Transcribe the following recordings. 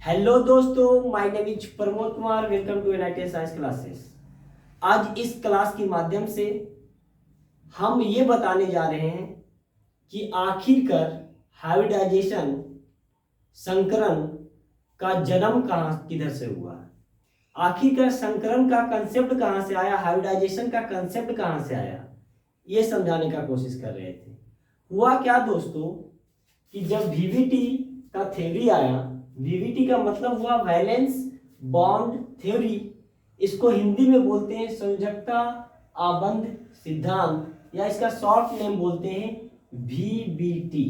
Hello दोस्तों, my name is Pramod Kumar. Welcome to NIT science classes. आज इस क्लास के माध्यम से हम ये बताने जा रहे हैं कि आखिरकार हाइब्रिडाइजेशन संकरण का जन्म किधर से हुआ। आखिरकार संकरण का कंसेप्ट कहाँ से आया, हाइब्रिडाइजेशन का कंसेप्ट कहाँ से आया, ये समझाने का कोशिश कर रहे थे। हुआ क्या दोस्तों कि जब वीवीटी का थ्योरी आया, वीवीटी का मतलब हुआ वैलेंस बॉन्ड थ्योरी, इसको हिंदी में बोलते हैं संयोजकता आबंध सिद्धांत, या इसका शॉर्ट नेम बोलते हैं वीवीटी।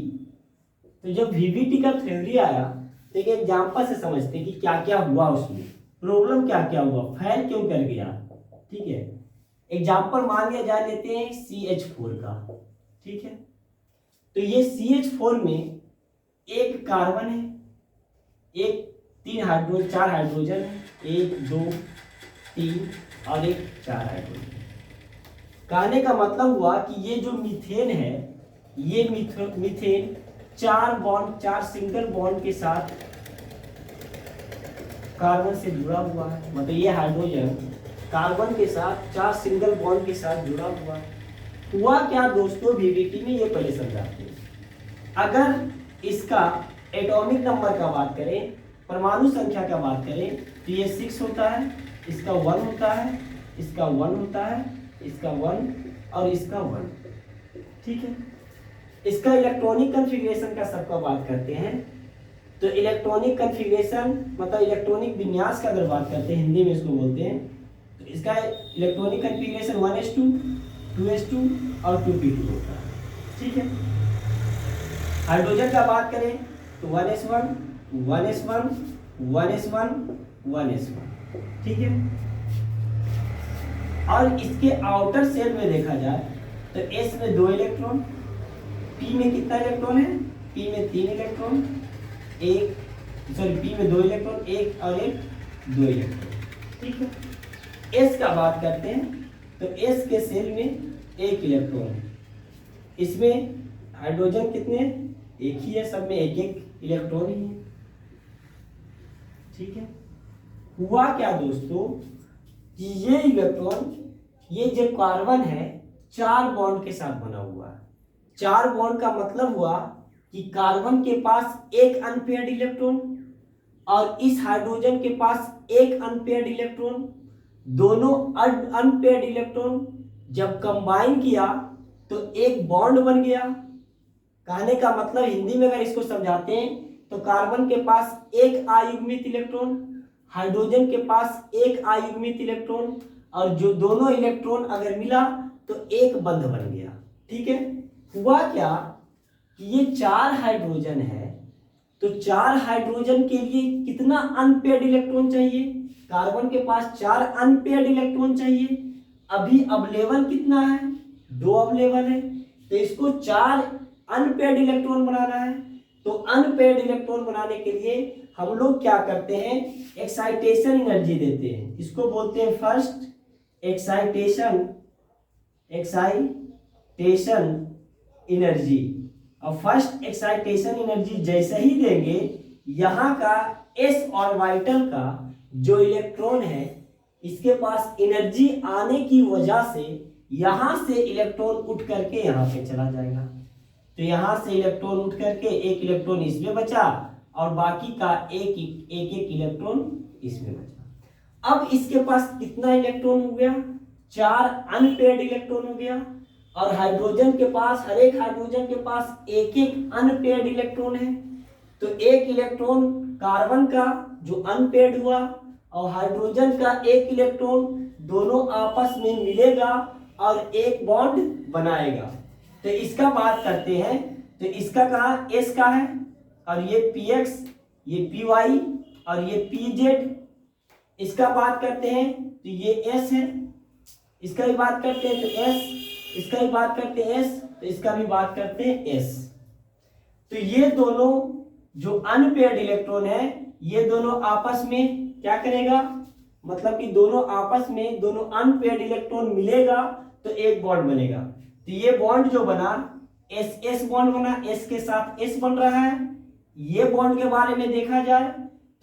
तो जब वीवीटी का थ्योरी आया तो एक एग्जांपल से समझते हैं कि क्या क्या हुआ, उसमें प्रॉब्लम क्या क्या हुआ, फैल क्यों कर गया। ठीक है, एग्जांपल मान लिया जा लेते हैं CH4 का। ठीक है, तो ये CH4 में एक कार्बन है, एक चार हाइड्रोजन है, 1 2 3 और एक 4 हाइड्रोजन। कहने का मतलब हुआ कि ये जो मीथेन है, ये मीथेन चार सिंगल बॉन्ड के साथ कार्बन से जुड़ा हुआ है। मतलब ये हाइड्रोजन कार्बन के साथ 4 सिंगल बॉन्ड के साथ जुड़ा हुआ है। हुआ क्या दोस्तों वीवीटी में, ये पहले समझाते हैं। अगर इसका एटॉमिक नंबर का बात करें, परमाणु संख्या का बात करें, तो ये 6 होता है, इसका 1 होता है, इसका 1 होता है, इसका 1 और इसका 1। ठीक है, इसका इलेक्ट्रॉनिक कॉन्फ़िगरेशन का सबका बात करते हैं। तो इलेक्ट्रॉनिक कॉन्फ़िगरेशन मतलब इलेक्ट्रॉनिक विन्यास का अगर बात करते हैं, हिंदी में इसको बोलते हैं, तो इसका इलेक्ट्रॉनिक कॉन्फ़िगरेशन 1s2 2s2 और 2p2 होता है। ठीक है, हाइड्रोजन का बात करें तो 1s1 1s1 1s1 1s1। ठीक है, और इसके आउटर सेल में देखा जाए तो S में 2 इलेक्ट्रॉन, P में कितना इलेक्ट्रॉन है, P में 3 इलेक्ट्रॉन, P में 2 इलेक्ट्रॉन, 1 और 1 2 इलेक्ट्रॉन। ठीक है, S का बात करते हैं तो S के सेल में 1 इलेक्ट्रॉन है। इसमें हाइड्रोजन कितने, एक ही है, सब में 1 इलेक्ट्रॉन ही है। ठीक है, हुआ क्या दोस्तों कि ये इलेक्ट्रॉन, ये जो कार्बन है 4 बॉन्ड के साथ बना हुआ है। 4 बॉन्ड का मतलब हुआ कि कार्बन के पास 1 अनपेयर्ड इलेक्ट्रॉन और इस हाइड्रोजन के पास 1 अनपेयर्ड इलेक्ट्रॉन। दोनों अनपेयर्ड इलेक्ट्रॉन जब कंबाइन किया तो एक बॉन्ड बन गया। कहने का मतलब हिंदी में अगर इसको समझाते हैं तो कार्बन के पास 1 अयुग्मित इलेक्ट्रॉन, हाइड्रोजन के पास 1 अयुग्मित इलेक्ट्रॉन, और जो दोनों इलेक्ट्रॉन अगर मिला तो एक बंध बन गया। ठीक है, हुआ क्या कि ये 4 हाइड्रोजन है, तो 4 हाइड्रोजन के लिए कितना अनपेयर्ड इलेक्ट्रॉन चाहिए, कार्बन के पास 4 अनपेयर्ड इलेक्ट्रॉन चाहिए। अभी अवेलेबल कितना है, 2 अवेलेबल है, तो इसको 4 अनपेयर्ड इलेक्ट्रॉन बनाना है। तो अनपेयर्ड इलेक्ट्रॉन बनाने के लिए हम लोग क्या करते हैं, एक्साइटेशन एनर्जी देते हैं। इसको बोलते हैं फर्स्ट एक्साइटेशन एनर्जी। और फर्स्ट एक्साइटेशन एनर्जी जैसे ही देंगे, यहाँ का s ऑर्बिटल का जो इलेक्ट्रॉन है, इसके पास एनर्जी आने की वजह से यहाँ से इलेक्ट्रॉन उठ करके यहाँ पे चला जाएगा। तो यहाँ से इलेक्ट्रॉन उठ करके 1 इलेक्ट्रॉन इसमें बचा और बाकी का एक इलेक्ट्रॉन इसमें बचा। अब इसके पास कितना इलेक्ट्रॉन हो गया, 4 अनपेयर्ड इलेक्ट्रॉन हो गया। और हाइड्रोजन के पास, हर एक हाइड्रोजन के पास 1 अनपेयर्ड इलेक्ट्रॉन है। तो 1 इलेक्ट्रॉन कार्बन का जो अनपेयर्ड हुआ और हाइड्रोजन का 1 इलेक्ट्रॉन दोनों आपस में मिलेगा और एक बॉन्ड बनाएगा। तो इसका बात करते हैं, तो इसका कहाँ S का है, और ये PX, ये PY और ये PZ। इसका बात करते हैं तो ये S है, इसका भी बात करते हैं तो S, इसका भी बात करते हैं S, तो इसका भी बात करते हैं S। तो ये दोनों जो अनपेयर्ड इलेक्ट्रॉन है, ये दोनों आपस में क्या करेगा, मतलब कि दोनों आपस में, दोनों अनपेयर्ड इलेक्ट्रॉन मिलेगा तो एक बॉन्ड बनेगा। तो ये बॉन्ड जो बना, S बॉन्ड बना, S के साथ S बन रहा है। ये बॉन्ड के बारे में देखा जाए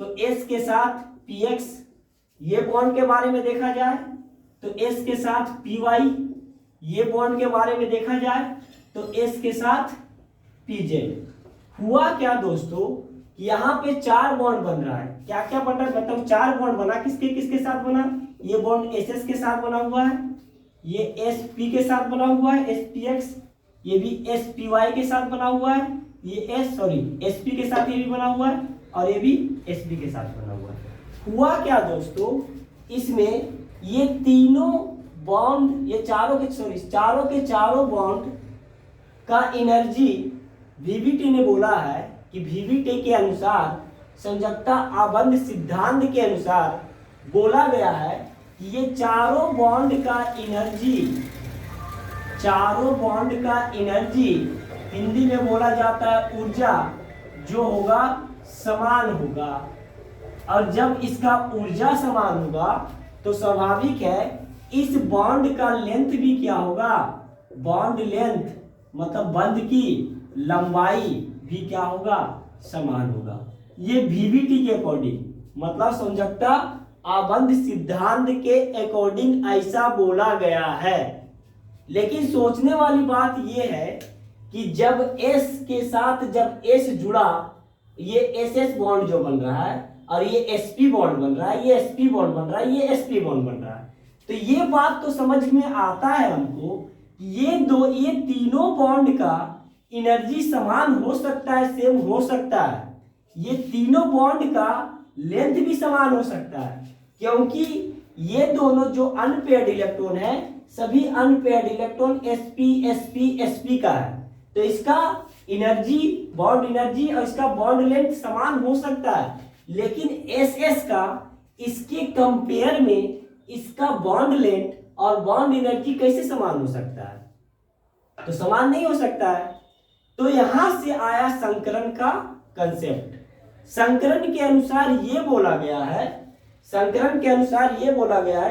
तो S के साथ PX, ये बॉन्ड के बारे में देखा जाए तो S के साथ PY, ये बॉन्ड के बारे में देखा जाए तो S के साथ PZ। हुआ क्या दोस्तों कि यहाँ पे 4 बॉन्ड बन रहा है। क्या क्या बन रहा है मतलब 4 बॉन्ड बना, किसके किसके साथ बना, ये बॉन्ड SS के साथ बना हुआ है, ये SP के साथ बना हुआ है SPX, ये भी SPY के साथ बना हुआ है, ये SP के साथ ये भी बना हुआ है और ये भी SP के साथ बना हुआ है। हुआ क्या दोस्तों, इसमें ये तीनों बॉन्ड, ये चारों के चारों बॉन्ड का एनर्जी VBT ने बोला है कि VBT के अनुसार, संयोजकता आबंध सिद्धांत के अनुसार बोला गया है कि ये चारों बॉन्ड का एनर्जी हिंदी में बोला जाता है ऊर्जा, जो होगा समान होगा। और जब इसका ऊर्जा समान होगा तो स्वाभाविक है इस बॉन्ड का लेंथ भी क्या होगा, बॉन्ड लेंथ मतलब बंध की लंबाई भी क्या होगा, समान होगा। ये VBT के अकॉर्डिंग मतलब संयोजकता आबंध सिद्धांत के अकॉर्डिंग ऐसा बोला गया है। लेकिन सोचने वाली बात यह है कि जब S के साथ जब S जुड़ा, ये SS बॉन्ड जो बन रहा है और ये SP बॉन्ड बन रहा है, ये SP बॉन्ड बन रहा है, ये SP बॉन्ड बन रहा है, तो ये बात तो समझ में आता है हमको कि ये तीनों बॉन्ड का एनर्जी समान हो सकता है, सेम हो सकता है। ये तीनों बॉन्ड का लेंथ भी समान हो सकता है, क्योंकि ये दोनों जो अनपेयर्ड इलेक्ट्रॉन है, सभी अनपेयर्ड इलेक्ट्रॉन sp का है, तो इसका एनर्जी, बॉन्ड एनर्जी और इसका बॉन्ड लेंथ समान हो सकता है। लेकिन SS का इसके कंपेयर में इसका बॉन्ड लेंथ और बॉन्ड एनर्जी कैसे समान हो सकता है, तो समान नहीं हो सकता है। तो यहां से आया संकरण का कंसेप्ट। संकरण के अनुसार ये बोला गया है,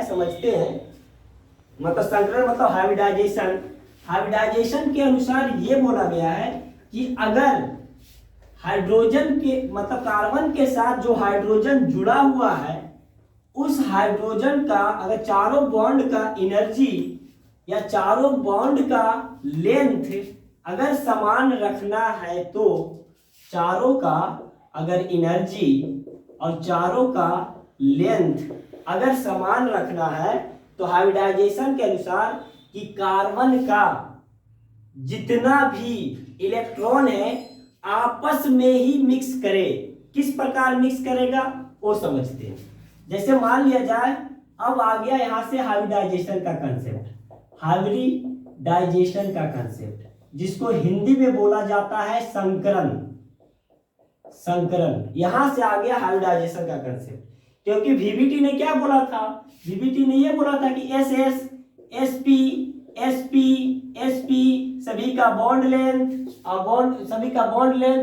समझते हैं, मतलब संकरण मतलब हाइब्रिडाइजेशन के अनुसार ये बोला गया है कि अगर हाइड्रोजन के मतलब कार्बन के साथ जो हाइड्रोजन जुड़ा हुआ है, उस हाइड्रोजन का अगर चारों बॉन्ड का एनर्जी या चारों बॉन्ड का लेंथ अगर समान रखना है, तो चारों का अगर एनर्जी और चारों का लेंथ अगर समान रखना है, तो हाइब्रिडाइजेशन के अनुसार कि कार्बन का जितना भी इलेक्ट्रॉन है आपस में ही मिक्स करे। किस प्रकार मिक्स करेगा वो समझते हैं। जैसे मान लिया जाए, अब आ गया यहां से हाइब्रिडाइजेशन का कंसेप्ट, जिसको हिंदी में बोला जाता है संकरण। यहां से आ गया हाइब्रिडाइजेशन का कंसेप्ट, क्योंकि VBT ने क्या बोला था, VBT ने ये बोला था कि SS, SP, सभी का बॉन्ड लेंथ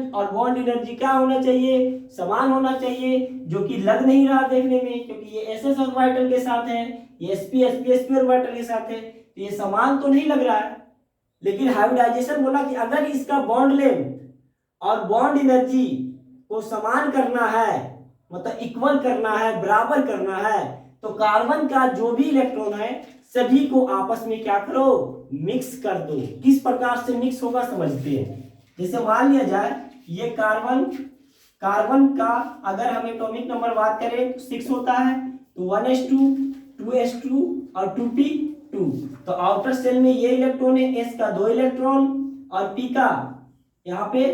और बॉन्ड एनर्जी क्या होना चाहिए, समान होना चाहिए, जो कि लग नहीं रहा देखने में, क्योंकि ये SS ऑर्बिटल के साथ है, ये SP ऑर्बिटल के साथ है, तो ये समान तो नहीं लग रहा है। लेकिन हाइब्रिडाइजेशन बोला कि अगर इसका बॉन्ड लेंथ और बॉन्ड एनर्जी को समान करना है, मतलब इक्वल करना है, बराबर करना है, तो कार्बन का जो भी इलेक्ट्रॉन है सभी को आपस में क्या करो, मिक्स कर दो। किस प्रकार से मिक्स होगा समझते हैं। जैसे मान लिया जाए ये कार्बन का अगर हम एटॉमिक नंबर बात करें तो 6 होता है, तो 1s2 2s2 और 2p2। तो आउटर सेल में ये इलेक्ट्रॉन है, s का 2 इलेक्ट्रॉन और p का यहाँ पे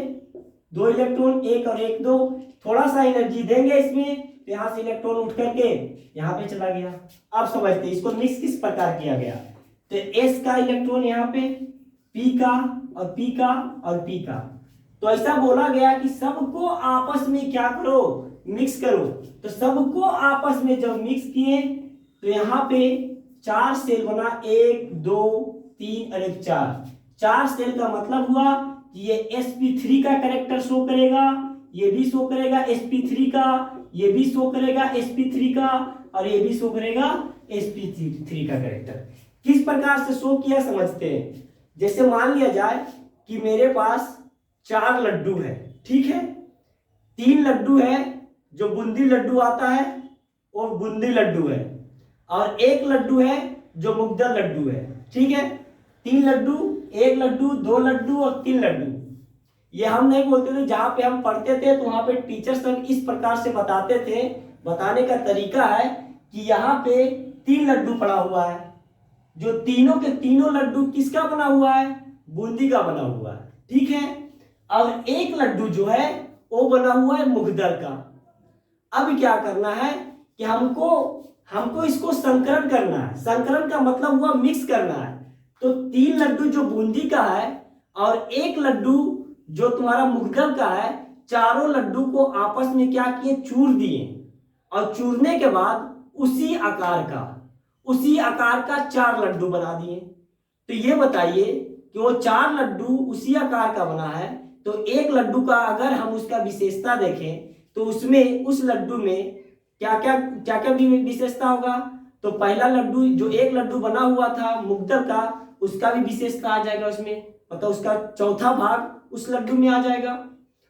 2 इलेक्ट्रॉन, 1 और 1 2। थोड़ा सा एनर्जी देंगे इसमें, तो यहाँ से इलेक्ट्रॉन उठ करके यहाँ पे चला गया। अब समझते हैं इसको मिक्स किस प्रकार किया गया। तो S का इलेक्ट्रॉन यहाँ पे, P का और P का और P का, तो ऐसा बोला गया कि सबको आपस में क्या करो, मिक्स करो। तो सबको आपस में जब मिक्स किए तो यहाँ पे 4 सेल बना, 1 2 3 और 1 4 सेल का मतलब हुआ कि ये sp3 का कैरेक्टर शो करेगा, ये भी शो करेगा sp3 का, ये भी शो करेगा sp3 का और ये भी शो करेगा sp3 का कैरेक्टर। किस प्रकार से शो किया समझते हैं। जैसे मान लिया जाए कि मेरे पास 4 लड्डू है, ठीक है, 3 लड्डू है जो बूंदी लड्डू आता है वो बूंदी लड्डू है, और एक लड्डू है जो मुगदल लड्डू है। ठीक है, 3 लड्डू, 1 लड्डू, 2 लड्डू और 3 लड्डू। ये हम नहीं बोलते थे, जहाँ पे हम पढ़ते थे तो वहाँ पे टीचर्स हम इस प्रकार से बताते थे। बताने का तरीका है कि यहाँ पे 3 लड्डू पड़ा हुआ है, जो तीनों के तीनों लड्डू किसका बना हुआ है? बूंदी का बना हुआ है। ठीक है, और एक लड्डू जो है वो बना हुआ है मुगदल का। अब क्या करना है कि हमको इसको संकरण करना है। संकरण का मतलब हुआ मिक्स करना है। तो 3 लड्डू जो बूंदी का है और 1 लड्डू जो तुम्हारा मुगदल का है, चारों लड्डू को आपस में क्या किए? चूर दिए, और चूरने के बाद उसी आकार का 4 लड्डू बना दिए। तो ये बताइए कि वो 4 लड्डू उसी आकार का बना है, तो एक लड्डू का अगर हम उसका विशेषता देखें तो उसमें उस लड्डू में क्या क्या विशेषता होगा? तो पहला लड्डू जो 1 लड्डू बना हुआ था मुगदल का, उसका भी विशेषता आ जाएगा उसमें, मतलब उसका चौथा भाग उस लड्डू में आ जाएगा,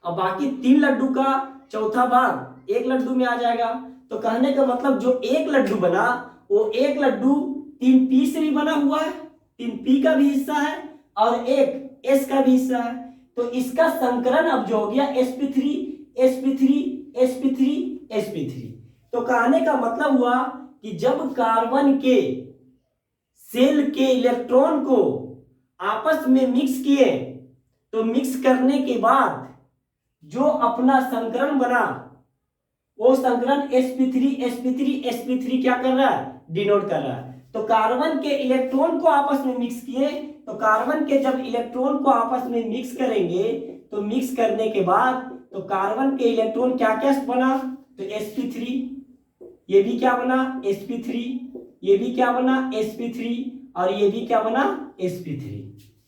और बाकी 3 लड्डू का चौथा भाग 1 लड्डू में आ जाएगा। तो कहने का मतलब जो 1 लड्डू बना वो 1 लड्डू 3 पी से भी बना हुआ है, 3 पी का भी हिस्सा है और 1 एस का भी हिस्सा है। तो इसका संकरण अब जो हो गया sp3 sp3 sp3 sp3। तो कहने का मतलब हुआ कि जब कार्बन के सेल के इलेक्ट्रॉन को आपस में मिक्स किए, तो मिक्स करने के बाद जो अपना संकरण बना, वो संकरण sp3 क्या कर रहा है? डिनोट कर रहा है। तो कार्बन के इलेक्ट्रॉन को आपस में मिक्स किए, तो कार्बन के जब इलेक्ट्रॉन को आपस में मिक्स करेंगे, तो मिक्स करने के बाद तो कार्बन के इलेक्ट्रॉन क्या क्या बना? तो sp3, ये भी क्या बना? sp3, ये भी क्या बना? sp3, और ये भी क्या बना? sp3।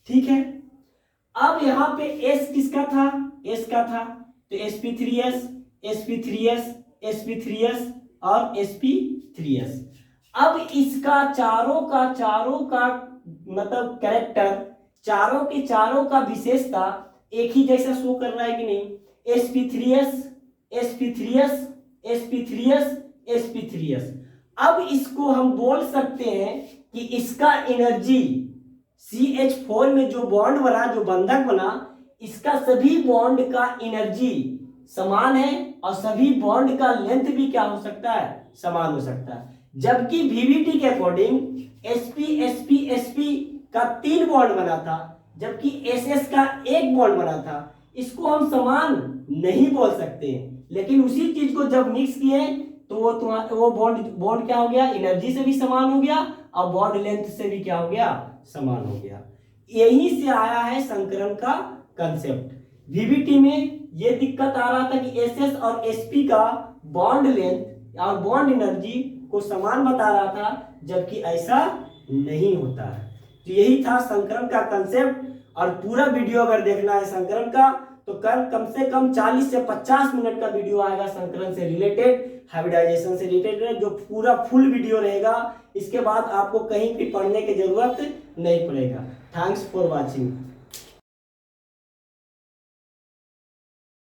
ठीक है, अब यहाँ पे s किसका था? s का था, तो sp3s sp3s sp3s और sp3s। अब इसका चारों का मतलब कैरेक्टर, चारों का विशेषता एक ही जैसा शो कर रहा है कि नहीं? sp3s sp3s sp3s sp3s। अब इसको हम बोल सकते हैं कि इसका एनर्जी CH4 में जो बॉन्ड बना, जो बंधक बना, इसका सभी बॉन्ड का एनर्जी समान है, और सभी बॉन्ड का लेंथ भी क्या हो सकता है? समान हो सकता है। जबकि VBT के अकॉर्डिंग sp का 3 बॉन्ड बना था, जबकि SS का 1 बॉन्ड बना था। इसको हम समान नहीं बोल सकते, लेकिन उसी चीज को जब मिक्स किए तो वो बॉन्ड क्या हो गया? एनर्जी से भी समान हो गया और बॉन्ड लेंथ से भी क्या हो गया? समान हो गया। यहीं से आया है संकरण का कंसेप्ट। VBT में ये दिक्कत आ रहा था कि SS और SP का बॉन्ड लेंथ और बॉन्ड एनर्जी को समान बता रहा था, जबकि ऐसा नहीं होता है। तो यही था संकरण का कंसेप्ट। और पूरा वीडियो अगर देखना है संकरण का, तो कम से कम 40 से 50 मिनट का वीडियो आएगा संकरण से रिलेटेड, हाइब्रिडाइजेशन से रिलेटेड, जो पूरा फुल वीडियो रहेगा। इसके बाद आपको कहीं भी पढ़ने की जरूरत नहीं पड़ेगा। Thanks for watching.